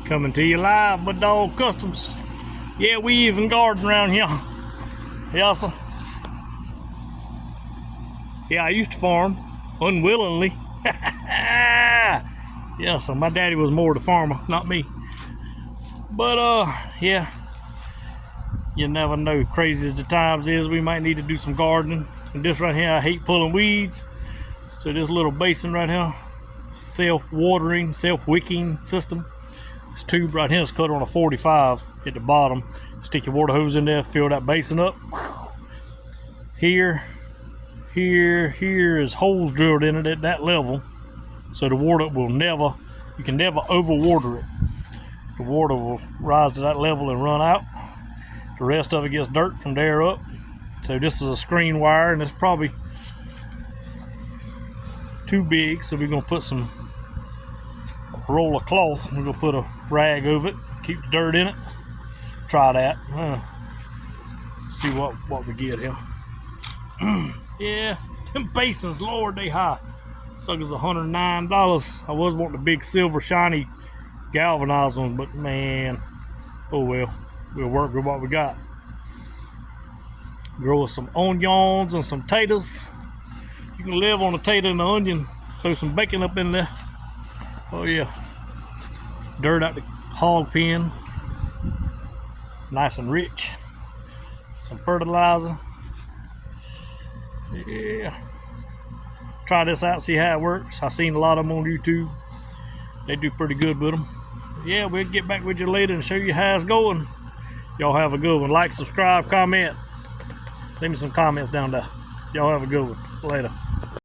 Coming to you live, Mud Dog Customs. Yeah, we even garden around here. Yes, sir. Yeah, I used to farm unwillingly. Yes, sir. My daddy was more the farmer, not me. But yeah, you never know. Crazy as the times is, we might need to do some gardening. And this right here, I hate pulling weeds. So this little basin right here, self-watering, self-wicking system. This tube right here is cut on a 45 at the bottom. Stick your water hose in there, fill that basin up. Here is holes drilled in it at that level. So the water will never, you can never overwater it. The water will rise to that level and run out. The rest of it gets dirt from there up. So this is a screen wire, and it's probably too big, so we're gonna put a roll of cloth. We're gonna put a rag over it, keep the dirt in it. Try that. See what we get here. Yeah, them basins, Lord, they high. Suckers $109. I was wanting the big silver shiny galvanized one, but man, oh well, we'll work with what we got. Grow us some onions and some taters. You can live on a tater and an onion. Throw some bacon up in there. Oh yeah. Dirt out the hog pen. Nice and rich. Some fertilizer. Yeah. Try this out, see how it works. I've seen a lot of them on YouTube. They do pretty good with them. Yeah, we'll get back with you later and show you how it's going. Y'all have a good one. Like, subscribe, comment. Leave me some comments down there. Y'all have a good one. Later.